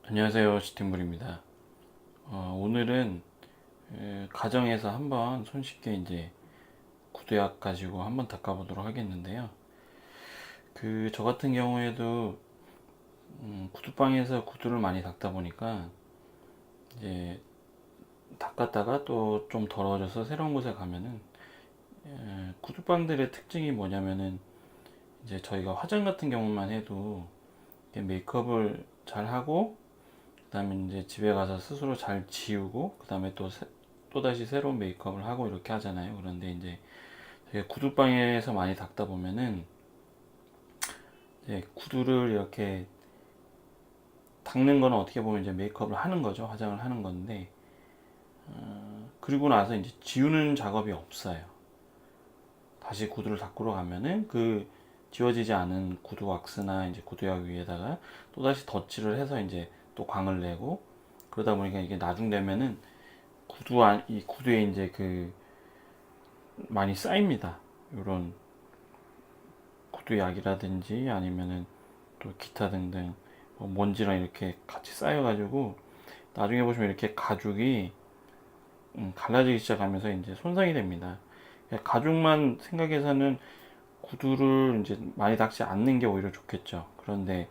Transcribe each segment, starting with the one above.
안녕하세요, 시팅불입니다. 오늘은 가정에서 한번 손쉽게 이제 구두약 가지고 한번 닦아보도록 하겠는데요. 저 같은 경우에도 구두방에서 구두를 많이 닦다 보니까 이제 닦았다가 또 좀 더러워져서 새로운 곳에 가면은 구두방들의 특징이 뭐냐면은 이제 저희가 화장 같은 경우만 해도 메이크업을 잘 하고 그다음에 이제 집에 가서 스스로 잘 지우고 그다음에 또다시 새로운 메이크업을 하고 이렇게 하잖아요. 그런데 이제 되게 구두방에서 많이 닦다 보면은 이제 구두를 이렇게 닦는 거는 어떻게 보면 이제 메이크업을 하는 거죠. 화장을 하는 건데 그리고 나서 이제 지우는 작업이 없어요. 다시 구두를 닦으러 가면은 지워지지 않은 구두 왁스나 이제 구두약 위에다가 또다시 덧칠을 해서 이제 또 광을 내고 그러다 보니까 이게 나중 되면은 이 구두에 이제 많이 쌓입니다. 이런 구두약이라든지 아니면은 또 기타 등등 뭐 먼지랑 이렇게 같이 쌓여가지고 나중에 보시면 이렇게 가죽이 갈라지기 시작하면서 이제 손상이 됩니다. 가죽만 생각해서는 구두를 이제 많이 닦지 않는 게 오히려 좋겠죠. 그런데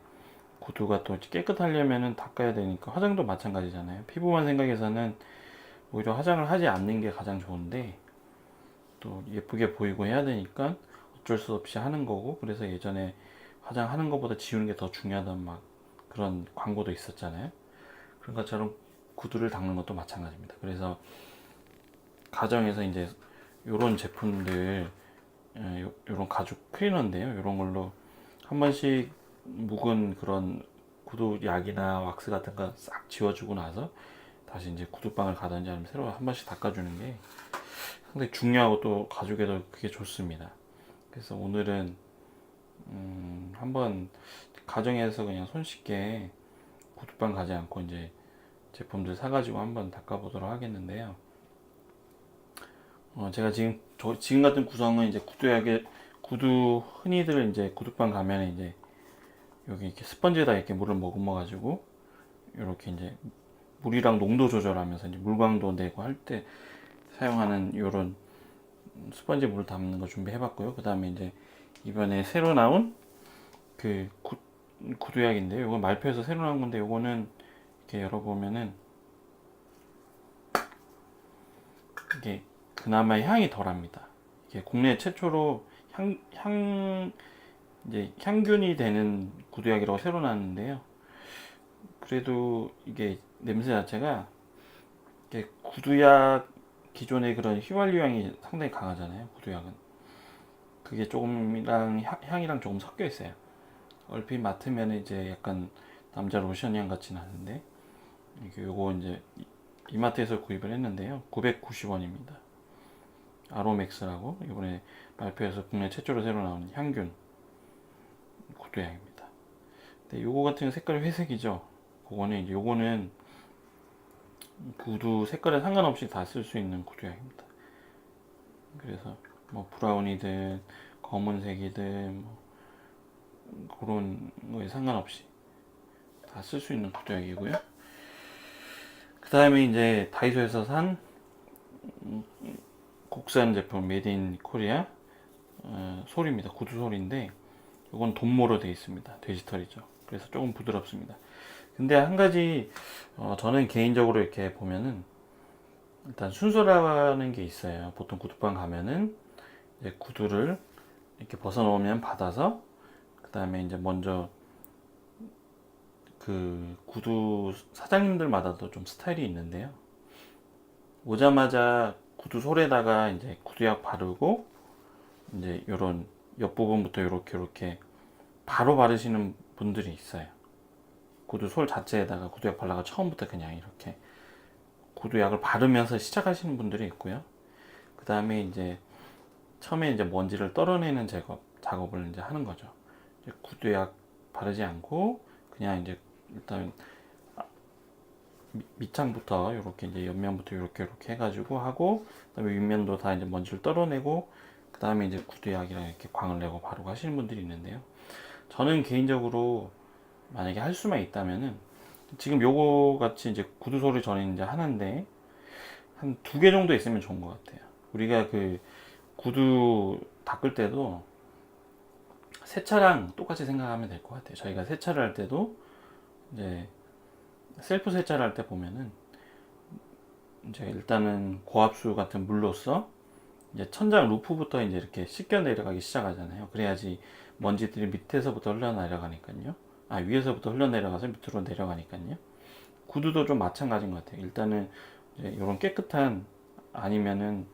구두가 또 깨끗하려면은 닦아야 되니까 화장도 마찬가지잖아요. 피부만 생각해서는 오히려 화장을 하지 않는 게 가장 좋은데 또 예쁘게 보이고 해야 되니까 어쩔 수 없이 하는 거고 그래서 예전에 화장하는 것보다 지우는 게 더 중요하단 막 그런 광고도 있었잖아요. 그런 것처럼 구두를 닦는 것도 마찬가지입니다. 그래서 가정에서 이제 요런 제품들 요런 가죽 클리너인데요. 요런 걸로 한 번씩 묵은 그런 구두 약이나 왁스 같은 거 싹 지워주고 나서 다시 이제 구두방을 가든지 아니면 새로 한 번씩 닦아주는 게 상당히 중요하고 또 가죽에도 그게 좋습니다. 그래서 오늘은 한번 가정에서 그냥 손쉽게 구두방 가지 않고 이제 제품들 사가지고 한번 닦아보도록 하겠는데요. 제가 지금 같은 구성은 이제 구두 흔히들 이제 구두방 가면 이제 여기 이렇게 스펀지에다 이렇게 물을 머금어 가지고 이렇게 이제 물이랑 농도 조절하면서 이제 물광도 내고 할 때 사용하는 이런 스펀지 물을 담는 거 준비해봤고요. 그 다음에 이제 이번에 새로 나온 그 구두약인데요. 이건 말표에서 새로 나온 건데 요거는 이렇게 열어보면은 이게 그나마 향이 덜합니다. 이게 국내 최초로 이제 향균이 되는 구두약이라고 새로 나왔는데요. 그래도 이게 냄새 자체가 이게 구두약 기존의 그런 휘발유 향이 상당히 강하잖아요. 구두약은 그게 조금이랑 향이랑 조금 섞여 있어요. 얼핏 맡으면 이제 약간 남자 로션 향 같진 않은데 요거 이제 이마트에서 구입을 했는데요. 990원입니다. 아로맥스라고 이번에 발표해서 국내 최초로 새로 나온 향균 구두약입니다. 근데 요거 같은 색깔이 회색이죠. 그거는 이제 요거는 구두 색깔에 상관없이 다 쓸 수 있는 구두약입니다. 그래서 뭐 브라운이든 검은색이든 뭐 그런 거에 상관없이 다 쓸 수 있는 구두약이고요. 그 다음에 이제 다이소에서 산 국산 제품 메이드 인 코리아 솔입니다. 구두 솔인데 이건 돈모로 되어 있습니다. 디지털이죠. 그래서 조금 부드럽습니다. 근데 한 가지 저는 개인적으로 이렇게 보면은 일단 순서라는 게 있어요. 보통 구두방 가면은 이제 구두를 이렇게 벗어 놓으면 받아서 그 다음에 이제 먼저 그 구두 사장님들마다도 좀 스타일이 있는데요. 오자마자 구두 솔에다가 이제 구두약 바르고 이제 요런 옆부분부터 이렇게 바로 바르시는 분들이 있어요. 구두 솔 자체에다가 구두약 발라가 처음부터 그냥 이렇게 구두약을 바르면서 시작하시는 분들이 있고요. 그 다음에 이제 처음에 이제 먼지를 떨어내는 작업을 이제 하는 거죠. 구두약 바르지 않고 그냥 이제 일단 밑창부터 이렇게 이제 옆면부터 이렇게 해가지고 하고 그다음에 윗면도 다 이제 먼지를 떨어내고 그 다음에 이제 구두약이랑 이렇게 광을 내고 바르고 하시는 분들이 있는데요. 저는 개인적으로 만약에 할 수만 있다면은 지금 요거 같이 이제 구두소를 저는 이제 하는데 한 2개 정도 있으면 좋은 것 같아요. 우리가 그 구두 닦을 때도 세차랑 똑같이 생각하면 될 것 같아요. 저희가 세차를 할 때도 이제 셀프 세차를 할 때 보면은 이제 일단은 고압수 같은 물로써 이제 천장 루프부터 이제 이렇게 씻겨 내려가기 시작하잖아요. 그래야지 먼지들이 밑에서부터 흘러내려가니까요. 아, 위에서부터 흘러내려가서 밑으로 내려가니까요. 구두도 좀 마찬가지인 것 같아요. 일단은 이제 이런 깨끗한 아니면은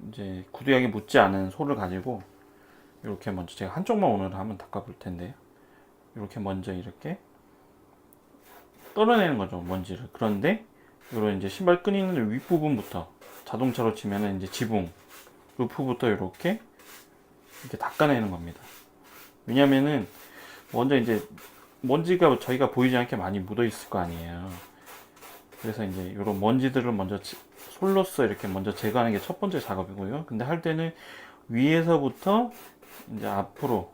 이제 구두약이 묻지 않은 솔을 가지고 이렇게 먼저 제가 한쪽만 오늘 한번 닦아 볼 텐데요. 이렇게 먼저 이렇게 떨어내는 거죠, 먼지를. 그런데 이런 이제 신발 끈 있는 윗부분부터 자동차로 치면은 이제 지붕 루프부터 이렇게 닦아내는 겁니다. 왜냐면은 먼저 이제 먼지가 저희가 보이지 않게 많이 묻어 있을 거 아니에요. 그래서 이제 이런 먼지들을 먼저 솔로서 이렇게 먼저 제거하는 게 첫 번째 작업이고요. 근데 할 때는 위에서부터 이제 앞으로,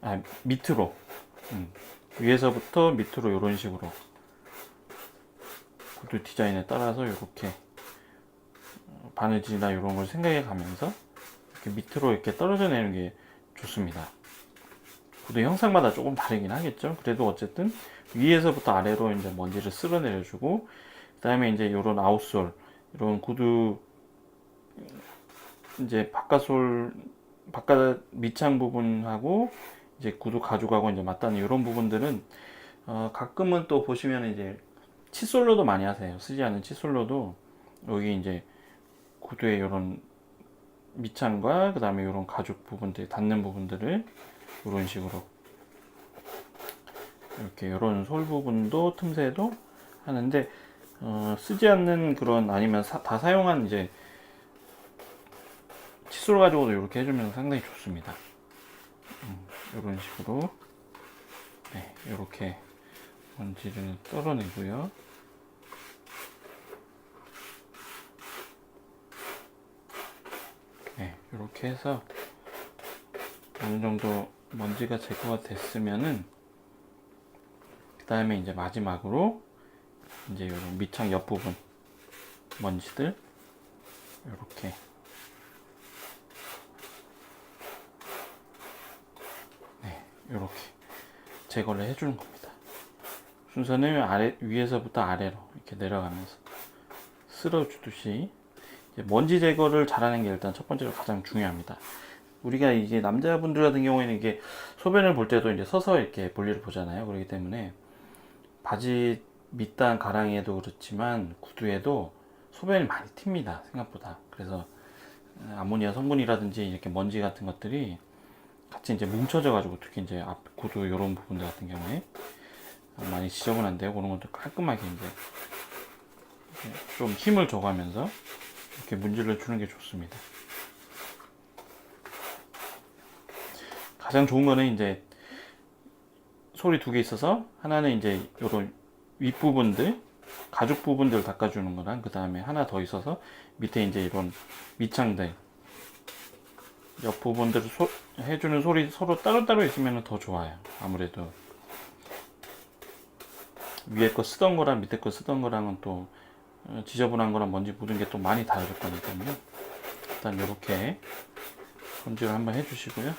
아, 밑으로, 위에서부터 밑으로 이런 식으로 구두 디자인에 따라서 이렇게 바느질이나 이런 걸 생각해 가면서 이렇게 밑으로 이렇게 떨어져 내는 게 좋습니다. 구두 형상마다 조금 다르긴 하겠죠. 그래도 어쨌든 위에서부터 아래로 이제 먼지를 쓸어내려주고, 그 다음에 이제 이런 아웃솔, 이런 구두 이제 바깥 밑창 부분하고 이제 구두 가죽하고 이제 맞닿는 이런 부분들은 가끔은 또 보시면 이제 칫솔로도 많이 하세요. 쓰지 않은 칫솔로도 여기 이제 구두의 이런 밑창과 그 다음에 이런 가죽 부분들 닿는 부분들을 이런 식으로 이렇게 이런 솔 부분도 틈새도 하는데 쓰지 않는 그런 아니면 다 사용한 이제 칫솔 가지고도 이렇게 해주면 상당히 좋습니다. 이런 식으로 네, 이렇게 먼지를 떨어내고요. 네, 이렇게 해서 어느 정도 먼지가 제거가 됐으면은 그 다음에 이제 마지막으로 이제 이런 밑창 옆부분 먼지들 이렇게 이렇게 제거를 해주는 겁니다. 순서는 위에서부터 아래로 이렇게 내려가면서 쓸어주듯이 먼지 제거를 잘하는 게 일단 첫 번째로 가장 중요합니다. 우리가 이게 남자분들 같은 경우에는 이게 소변을 볼 때도 이제 서서 이렇게 볼일을 보잖아요. 그렇기 때문에 바지 밑단 가랑이에도 그렇지만 구두에도 소변이 많이 튑니다. 생각보다. 그래서 아모니아 성분이라든지 이렇게 먼지 같은 것들이 같이 이제 뭉쳐져 가지고 특히 이제 앞 구두 이런 부분들 같은 경우에 많이 지저분한데요. 그런 것도 깔끔하게 이제 좀 힘을 줘가면서 이렇게 문질러 주는 게 좋습니다. 가장 좋은 거는 이제 솔이 2개 있어서 하나는 이제 이런 윗부분들 가죽 부분들 닦아주는 거랑 그 다음에 하나 더 있어서 밑에 이제 이런 밑창들 옆 부분들을 해주는 솔이 서로 따로따로 있으면 더 좋아요. 아무래도 위에 거 쓰던 거랑 밑에 거 쓰던 거랑은 또 지저분한 거랑 먼지 묻은 게 또 많이 다를 거니까요. 일단 이렇게 손질을 한번 해주시고요.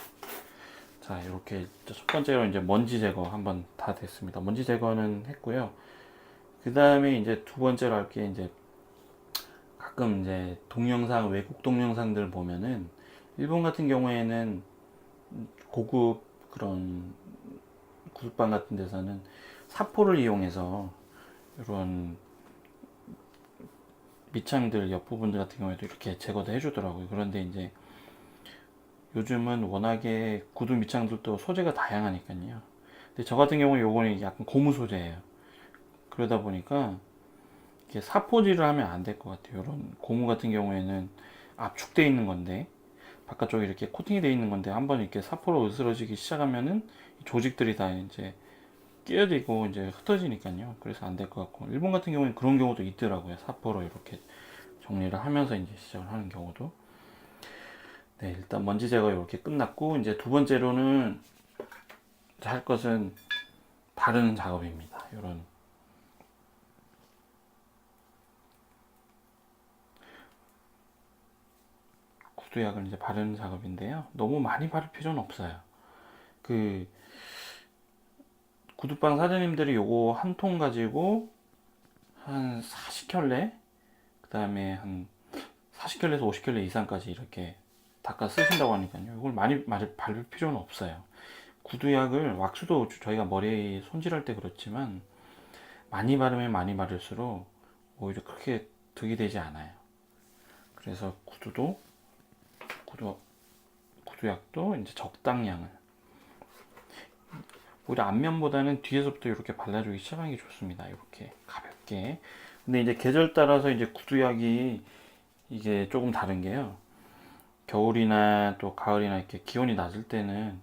자, 이렇게 첫 번째로 이제 먼지 제거 한번 다 됐습니다. 먼지 제거는 했고요. 그 다음에 이제 두 번째로 할 게 이제 가끔 이제 동영상, 외국 동영상들 보면은 일본 같은 경우에는 고급 그런 구두방 같은 데서는 사포를 이용해서 이런 밑창들 옆부분들 같은 경우에도 이렇게 제거도 해주더라고요. 그런데 이제 요즘은 워낙에 구두 밑창들도 소재가 다양하니까요. 근데 저 같은 경우는 요거는 약간 고무 소재예요. 그러다 보니까 이게 사포질을 하면 안 될 것 같아요. 이런 고무 같은 경우에는 압축되어 있는 건데 바깥쪽에 이렇게 코팅이 되어 있는 건데 한번 이렇게 사포로 으스러지기 시작하면은 조직들이 다 이제 끼어지고 이제 흩어지니까요. 그래서 안 될 것 같고 일본 같은 경우는 그런 경우도 있더라고요. 사포로 이렇게 정리를 하면서 이제 시작을 하는 경우도. 네, 일단 먼지 제거 이렇게 끝났고 이제 두 번째로는 할 것은 바르는 작업입니다. 이런 구두약을 이제 바르는 작업인데요. 너무 많이 바를 필요는 없어요. 그 구두방 사장님들이 요거 한 통 가지고 한 40켤레, 그 다음에 한 40켤레에서 50켤레 이상까지 이렇게 닦아 쓰신다고 하니까요. 이걸 많이 바를 필요는 없어요. 구두약을 왁스도 저희가 머리 손질할 때 그렇지만 많이 바르면 많이 바를수록 오히려 그렇게 득이 되지 않아요. 그래서 구두약도 이제 적당량을, 오히려 앞면보다는 뒤에서부터 이렇게 발라주기 시작하는 게 좋습니다. 이렇게 가볍게. 근데 이제 계절 따라서 이제 구두약이 이게 조금 다른 게요. 겨울이나 또 가을이나 이렇게 기온이 낮을 때는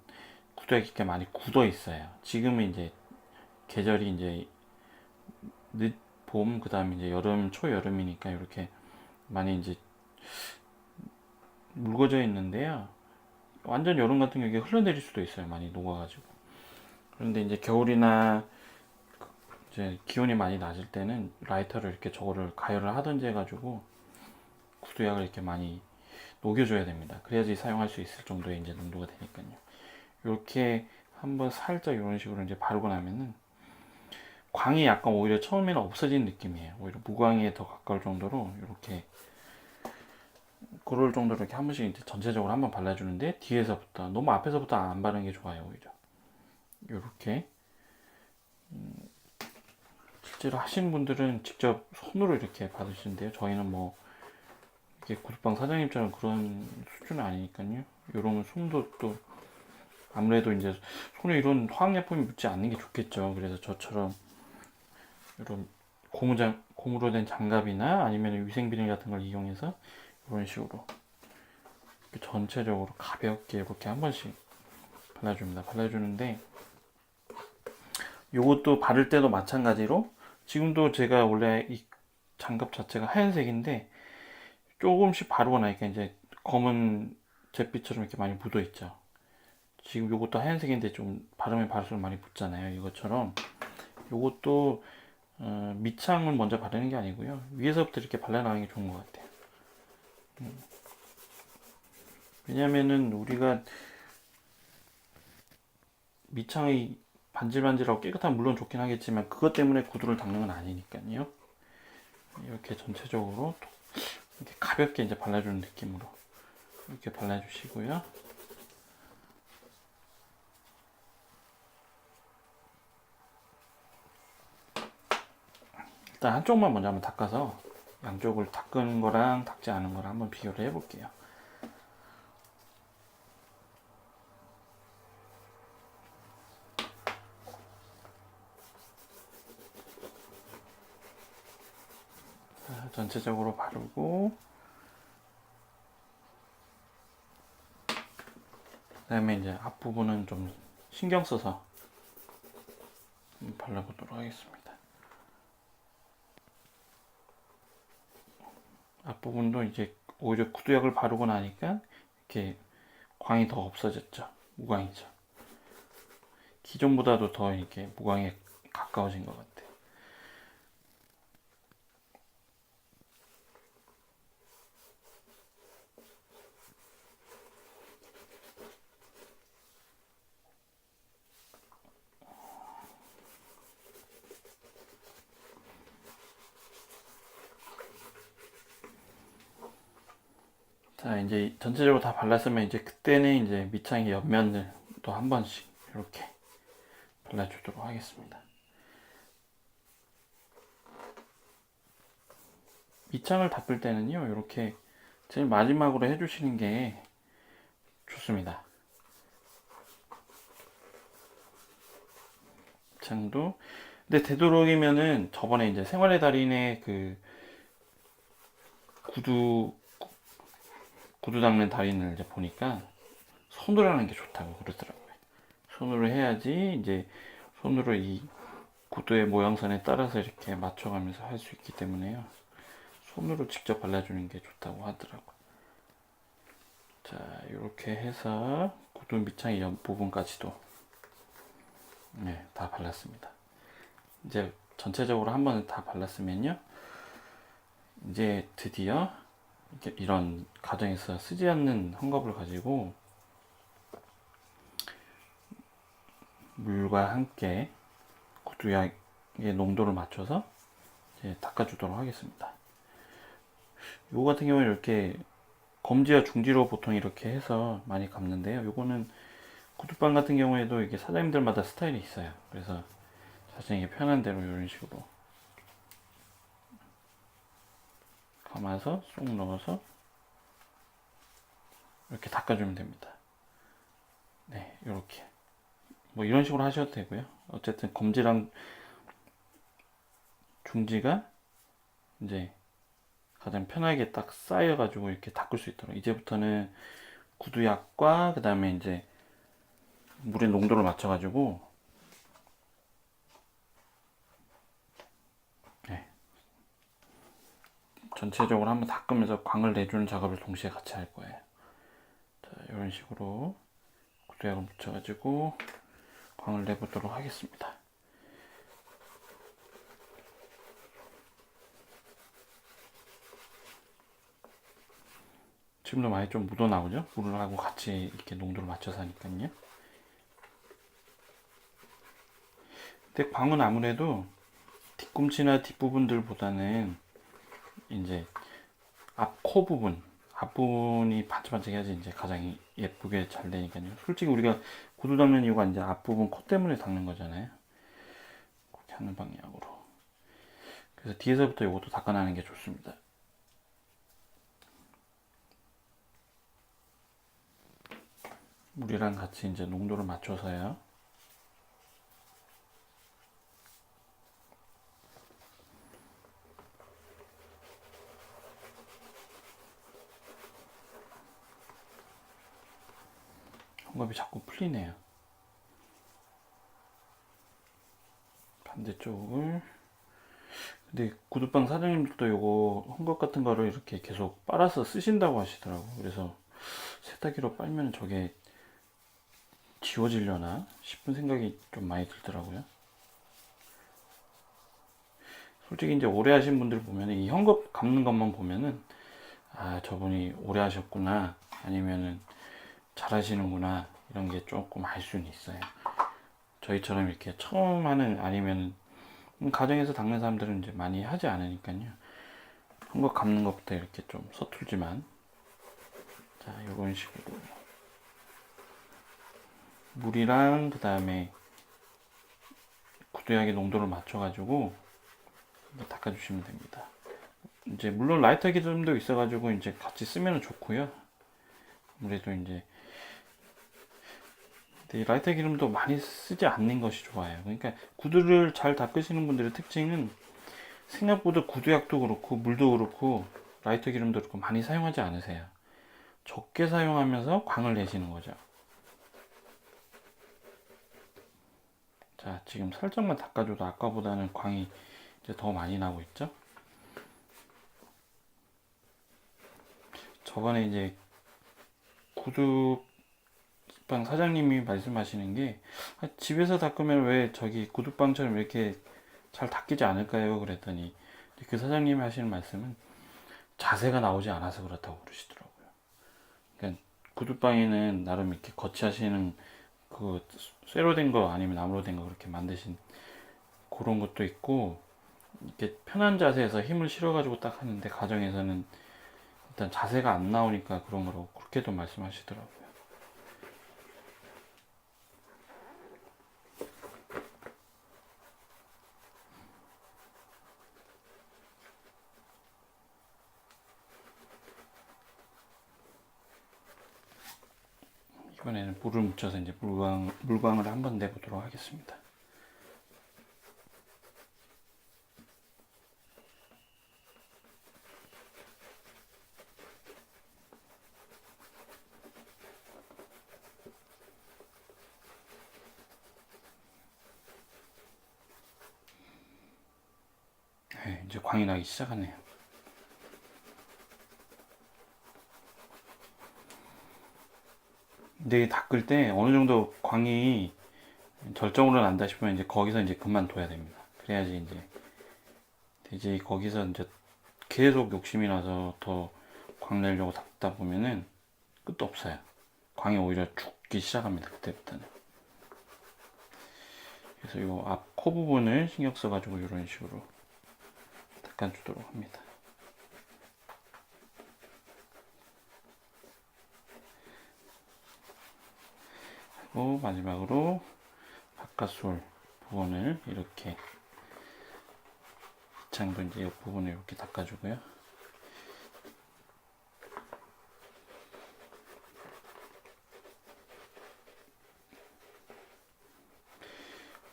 구두약이 이렇게 많이 굳어 있어요. 지금은 이제 계절이 이제 늦봄, 그 다음에 이제 여름, 초여름이니까 이렇게 많이 이제 묽어져 있는데요. 완전 여름 같은 경우에 흘러내릴 수도 있어요. 많이 녹아가지고. 그런데 이제 겨울이나 이제 기온이 많이 낮을 때는 라이터를 이렇게 저거를 가열을 하든지 해가지고 구두약을 이렇게 많이 녹여줘야 됩니다. 그래야지 사용할 수 있을 정도의 이제 농도가 되니까요. 이렇게 한번 살짝 이런 식으로 이제 바르고 나면은 광이 약간 오히려 처음에는 없어진 느낌이에요. 오히려 무광에 더 가까울 정도로 이렇게 그럴 정도로 이렇게 한 번씩 이제 전체적으로 한번 발라주는데, 뒤에서부터 너무 앞에서부터 안 바르는 게 좋아요. 오히려 이렇게 실제로 하시는 분들은 직접 손으로 이렇게 받으시는데요. 저희는 뭐 이게 구두방 사장님처럼 그런 수준은 아니니까요. 이런 손도 또 아무래도 이제 손에 이런 화학약품이 묻지 않는 게 좋겠죠. 그래서 저처럼 이런 고무로 된 장갑이나 아니면 위생비닐 같은 걸 이용해서 이런 식으로 전체적으로 가볍게 이렇게 한 번씩 발라줍니다. 발라주는데 요것도 바를 때도 마찬가지로, 지금도 제가 원래 이 장갑 자체가 하얀색인데 조금씩 바르고 나니까 이제 검은 잿빛처럼 이렇게 많이 묻어 있죠. 지금 요것도 하얀색인데 좀 바르면 바를수록 많이 묻잖아요. 이것처럼 요것도 밑창을 먼저 바르는 게 아니고요, 위에서부터 이렇게 발라나가는 게 좋은 것 같아요. 왜냐면은 우리가 밑창이 반질반질하고 깨끗하면 물론 좋긴 하겠지만 그것 때문에 구두를 닦는 건 아니니까요. 이렇게 전체적으로 이렇게 가볍게 이제 발라주는 느낌으로 이렇게 발라주시고요. 일단 한쪽만 먼저 한번 닦아서 양쪽을 닦은 거랑 닦지 않은 거랑 한번 비교를 해볼게요. 자, 전체적으로 바르고, 그 다음에 이제 앞부분은 좀 신경 써서 발라보도록 하겠습니다. 앞부분도 이제 오히려 구두약을 바르고 나니까 이렇게 광이 더 없어졌죠. 무광이죠. 기존보다도 더 이렇게 무광에 가까워진 것 같아요. 자, 이제 전체적으로 다 발랐으면 이제 그때는 이제 밑창의 옆면을 또 한 번씩 이렇게 발라주도록 하겠습니다. 밑창을 닦을 때는요, 이렇게 제일 마지막으로 해주시는 게 좋습니다. 밑창도. 근데 되도록이면은 저번에 이제 생활의 달인의 그 구두 닦는 달인을 이제 보니까 손으로 하는 게 좋다고 그러더라고요. 손으로 해야지 이제 손으로 이 구두의 모양선에 따라서 이렇게 맞춰가면서 할 수 있기 때문에요. 손으로 직접 발라주는 게 좋다고 하더라고요. 자, 이렇게 해서 구두 밑창의 옆부분까지도 네, 다 발랐습니다. 이제 전체적으로 한 번 다 발랐으면요, 이제 드디어 이렇게 이런 가정에서 쓰지 않는 헝겊을 가지고 물과 함께 구두약의 농도를 맞춰서 이제 닦아주도록 하겠습니다. 요거 같은 경우는 이렇게 검지와 중지로 보통 이렇게 해서 많이 감는데요. 요거는 구두방 같은 경우에도 이게 사장님들마다 스타일이 있어요. 그래서 자신에게 편한 대로 이런 식으로 감아서 쏙 넣어서 이렇게 닦아주면 됩니다. 네, 이렇게 뭐 이런 식으로 하셔도 되고요. 어쨌든 검지랑 중지가 이제 가장 편하게 딱 쌓여가지고 이렇게 닦을 수 있도록 이제부터는 구두약과 그 다음에 이제 물의 농도를 맞춰가지고 네, 전체적으로 한번 닦으면서 광을 내주는 작업을 동시에 같이 할 거예요. 자, 이런 식으로 구두약을 묻혀가지고 광을 내보도록 하겠습니다. 지금도 많이 좀 묻어 나오죠? 물하고 같이 이렇게 농도를 맞춰서 하니까요. 근데 광은 아무래도 뒤꿈치나 뒷부분들보다는 이제 앞 코 부분, 앞부분이 반짝반짝해야지 이제 가장 예쁘게 잘 되니까요. 솔직히 우리가 구두 닦는 이유가 이제 앞부분 코 때문에 닦는 거잖아요. 그렇게 하는 방향으로. 그래서 뒤에서부터 이것도 닦아내는 게 좋습니다. 물이랑 같이 이제 농도를 맞춰서요. 헝겊이 자꾸 풀리네요. 반대쪽을. 근데 구두방 사장님들도 요거 헝겊 같은 거를 이렇게 계속 빨아서 쓰신다고 하시더라고. 그래서 세탁기로 빨면 저게 지워지려나 싶은 생각이 좀 많이 들더라고요. 솔직히 이제 오래 하신 분들 보면 이 헝겊 감는 것만 보면은 아 저분이 오래 하셨구나 아니면은 잘 하시는구나 이런 게 조금 알 수는 있어요. 저희처럼 이렇게 처음 하는 아니면 가정에서 닦는 사람들은 이제 많이 하지 않으니까요. 헝겊 감는 것부터 이렇게 좀 서툴지만 자 이런 식으로 물이랑 그 다음에 구두약의 농도를 맞춰가지고 닦아주시면 됩니다. 이제 물론 라이터 기름도 있어가지고 이제 같이 쓰면 좋고요. 아무래도 이제 라이터 기름도 많이 쓰지 않는 것이 좋아요. 그러니까 구두를 잘 닦으시는 분들의 특징은 생각보다 구두약도 그렇고 물도 그렇고 라이터 기름도 그렇고 많이 사용하지 않으세요. 적게 사용하면서 광을 내시는 거죠. 자, 지금 살짝만 닦아줘도 아까보다는 광이 이제 더 많이 나고 있죠. 저번에 이제 구두방 사장님이 말씀하시는 게 아, 집에서 닦으면 왜 저기 구두방처럼 이렇게 잘 닦이지 않을까요? 그랬더니 그 사장님이 하시는 말씀은 자세가 나오지 않아서 그렇다고 그러시더라고요. 그러니까 구두방에는 나름 이렇게 거치하시는 그 쇠로 된 거 아니면 나무로 된 거 그렇게 만드신 그런 것도 있고 이렇게 편한 자세에서 힘을 실어가지고 딱 하는데 가정에서는 일단 자세가 안 나오니까 그런 거라고 그렇게도 말씀하시더라고요. 이번에는 물을 묻혀서 이제 물광을 한번 내보도록 하겠습니다. 네, 이제 광이 나기 시작하네요. 근데 닦을 때 어느 정도 광이 절정으로 난다 싶으면 이제 거기서 이제 그만둬야 됩니다. 그래야지 이제 거기서 이제 계속 욕심이 나서 더 광 내려고 닦다 보면은 끝도 없어요. 광이 오히려 죽기 시작합니다. 그때부터는. 그래서 이 앞 코 부분을 신경 써가지고 이런 식으로 닦아주도록 합니다. 그리고 마지막으로 바깥솔 부분을 이렇게 창도 이제 옆 부분을 이렇게 닦아주고요.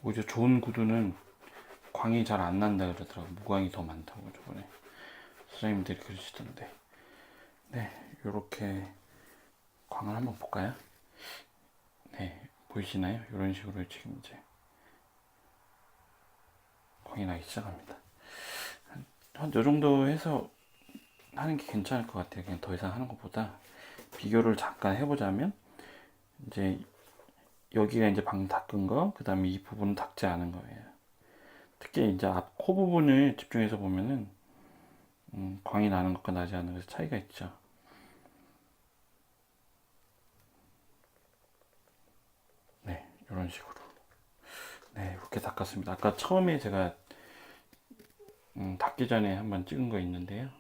오히려 좋은 구두는 광이 잘 안 난다 그러더라고요. 무광이 더 많다고 저번에 사장님들이 그러시던데. 네, 이렇게 광을 한번 볼까요? 네, 보이시나요? 이런 식으로 지금 이제 광이 나기 시작합니다. 한 요 정도 해서 하는 게 괜찮을 것 같아요. 그냥 더 이상 하는 것보다. 비교를 잠깐 해보자면 이제 여기가 이제 방금 닦은 거, 그 다음에 이 부분은 닦지 않은 거예요. 특히 이제 앞 코 부분을 집중해서 보면은 광이 나는 것과 나지 않는 것의 차이가 있죠. 네, 이런 식으로. 네, 이렇게 닦았습니다. 아까 처음에 제가 닦기 전에 한번 찍은 거 있는데요.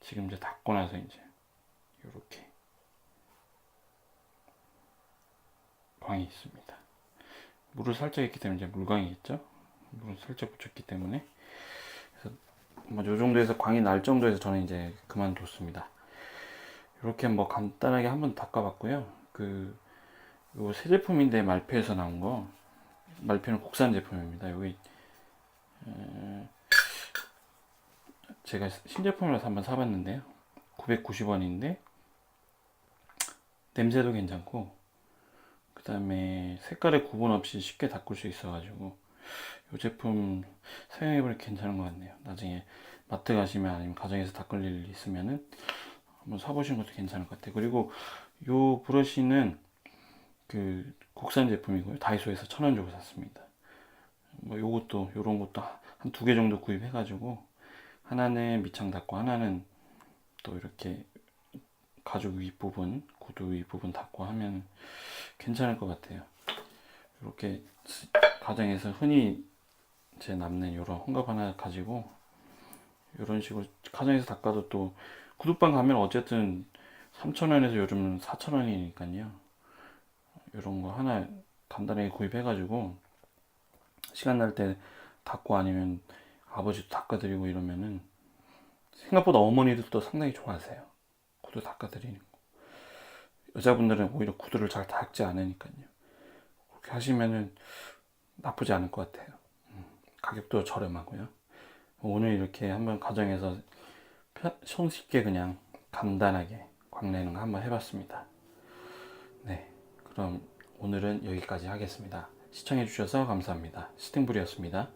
지금 이제 닦고 나서 이제 이렇게 광이 있습니다. 물을 살짝 했기 때문에 이제 물광이겠죠. 물을 살짝 붙였기 때문에. 그래서 뭐 요 정도에서 광이 날 정도에서 저는 이제 그만뒀습니다. 이렇게 뭐 간단하게 한번 닦아봤고요. 요 새 제품인데 말페에서 나온 거. 말페는 국산 제품입니다. 여기 제가 신제품이라서 한번 사봤는데요. 990원인데 냄새도 괜찮고 그 다음에 색깔의 구분 없이 쉽게 닦을 수 있어가지고 이 제품 사용해보니 괜찮은 것 같네요. 나중에 마트 가시면 아니면 가정에서 닦을 일 있으면은 한번 사보시는 것도 괜찮을 것 같아요. 그리고 이 브러쉬는 그 국산 제품이고요. 다이소에서 1,000원 주고 샀습니다. 뭐 요것도 요런 것도 한 2개 정도 구입해가지고 하나는 밑창 닦고 하나는 또 이렇게 가죽 윗부분, 구두 윗부분 닦고 하면 괜찮을 것 같아요. 이렇게 가정에서 흔히 제 남는 이런 헝겊 하나 가지고 이런 식으로 가정에서 닦아도 또 구두방 가면 어쨌든 3,000원에서 요즘 4,000원이니까요. 이런 거 하나 간단하게 구입해가지고 시간 날 때 닦고 아니면 아버지도 닦아드리고 이러면은 생각보다 어머니들도 상당히 좋아하세요. 구두 닦아드리는 거. 여자분들은 오히려 구두를 잘 닦지 않으니까요. 그렇게 하시면은 나쁘지 않을 것 같아요. 가격도 저렴하고요. 오늘 이렇게 한번 가정에서 손쉽게 그냥 간단하게 광내는 거 한번 해봤습니다. 네, 그럼 오늘은 여기까지 하겠습니다. 시청해주셔서 감사합니다. 스팅불이었습니다.